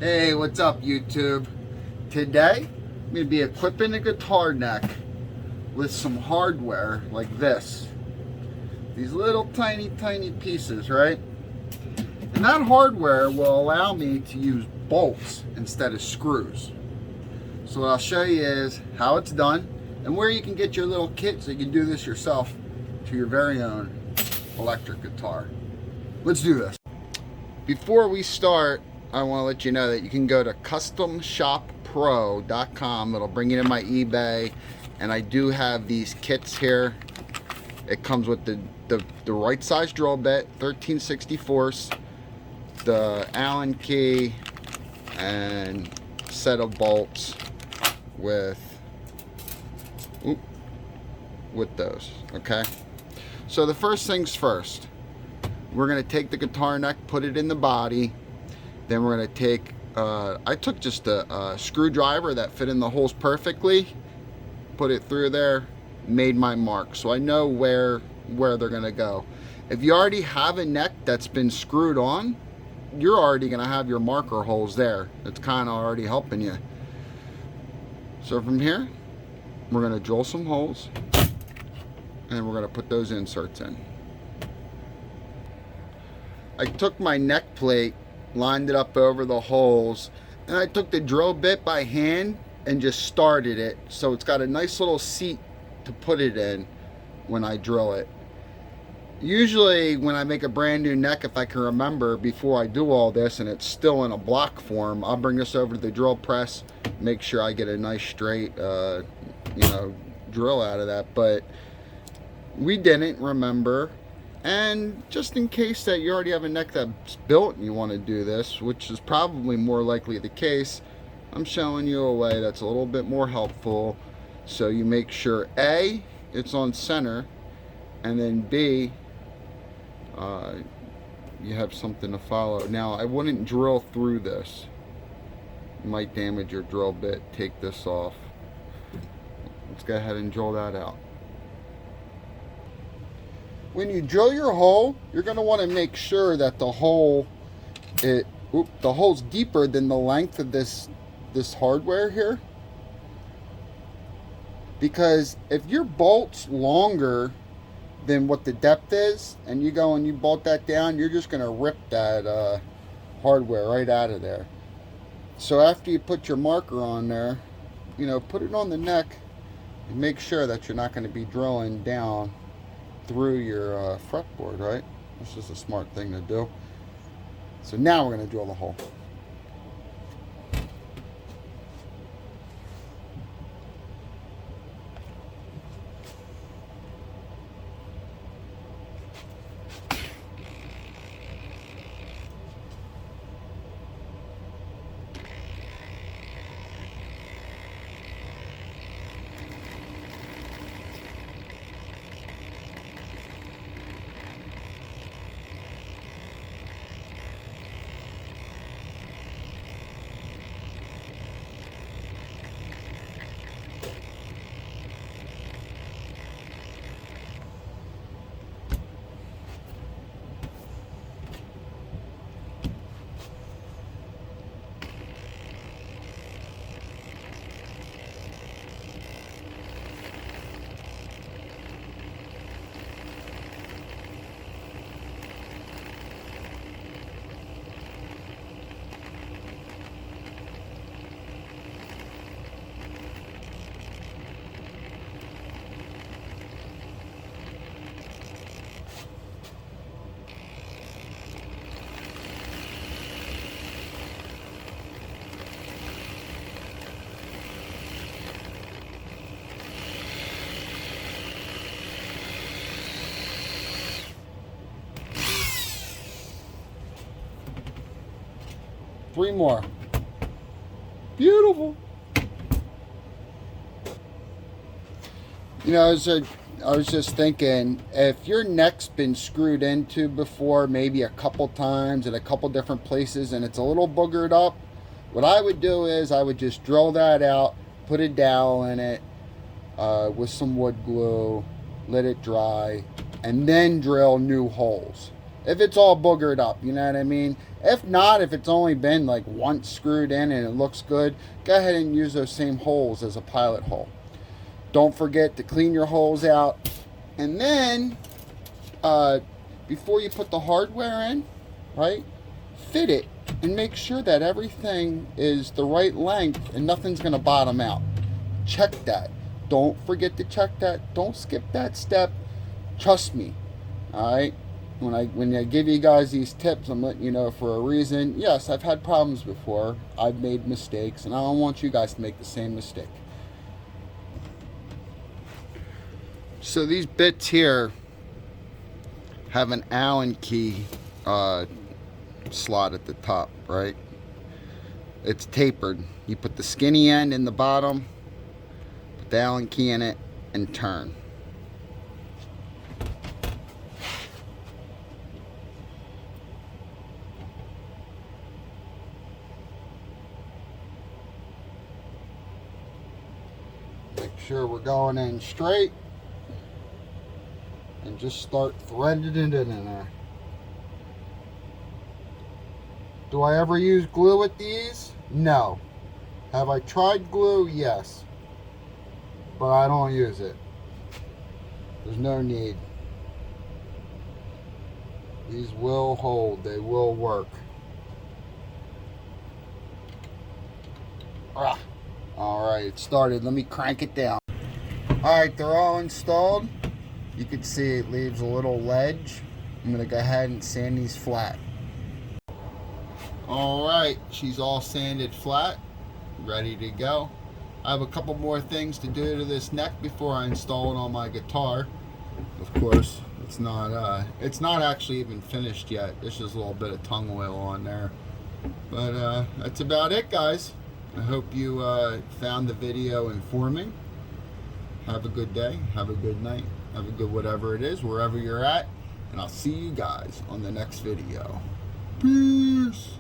Hey, what's up, YouTube? Today, I'm going to be equipping a guitar neck with some hardware like this. These little tiny pieces, right? And that hardware will allow me to use bolts instead of screws. So what I'll show you is how it's done and where you can get your little kit so you can do this yourself to your very own electric guitar. Let's do this. Before we start, I want to let you know that you can go to customshoppro.com. It'll bring you to my eBay, and I do have these kits here. It comes with the right size drill bit, 13/64, the Allen key, and set of bolts with those. Okay, so the first things first, we're going to take the guitar neck, put it in the body. Then we're going to take, I took just a screwdriver that fit in the holes perfectly, put it through there, made my mark. So I know where they're going to go. If you already have a neck that's been screwed on, you're already going to have your marker holes there. It's kind of already helping you. So from here, we're going to drill some holes, and we're going to put those inserts in. I took my neck plate, lined it up over the holes, and I took the drill bit by hand and just started it so it's got a nice little seat to put it in when I drill it. Usually when I make a brand new neck, if I can remember before I do all this and it's still in a block form, I'll bring this over to the drill press, make sure I get a nice straight drill out of that. But we didn't remember. And just in case that you already have a neck that's built and you want to do this, which is probably more likely the case, I'm showing you a way that's a little bit more helpful. So you make sure A, it's on center, and then B, you have something to follow. Now, I wouldn't drill through this. You might damage your drill bit. Take this off. Let's go ahead and drill that out. When you drill your hole, you're going to want to make sure that the hole's deeper than the length of this hardware here. Because if your bolt's longer than what the depth is, and you go and you bolt that down, you're just going to rip that hardware right out of there. So after you put your marker on there, put it on the neck and make sure that you're not going to be drilling down through your fretboard, right? This is a smart thing to do. So now we're going to drill the hole. Three more. Beautiful. I was just thinking, if your neck's been screwed into before, maybe a couple times in a couple different places, and it's a little boogered up, what I would do is I would just drill that out, put a dowel in it with some wood glue, let it dry, and then drill new holes. If it's all boogered up, you know what I mean? If not, if it's only been like once screwed in and it looks good, go ahead and use those same holes as a pilot hole. Don't forget to clean your holes out. And then, before you put the hardware in, right, fit it and make sure that everything is the right length and nothing's going to bottom out. Check that. Don't forget to check that. Don't skip that step. Trust me. All right. When I give you guys these tips, I'm letting you know for a reason. Yes, I've had problems before. I've made mistakes, and I don't want you guys to make the same mistake. So these bits here have an Allen key slot at the top, right? It's tapered. You put the skinny end in the bottom, put the Allen key in it, and turn. Make sure we're going in straight. And just start threading it in there. Do I ever use glue with these? No. Have I tried glue? Yes. But I don't use it. There's no need. These will hold. They will work. Alright, it started. Let me crank it down. Alright, they're all installed. You can see it leaves a little ledge. I'm going to go ahead and sand these flat. Alright, she's all sanded flat, ready to go. I have a couple more things to do to this neck before I install it on my guitar. Of course, it's not actually even finished yet. There's just a little bit of tongue oil on there. But that's about it, guys. I hope you found the video informating. Have a good day, have a good night, have a good whatever it is, wherever you're at. And I'll see you guys on the next video. Peace.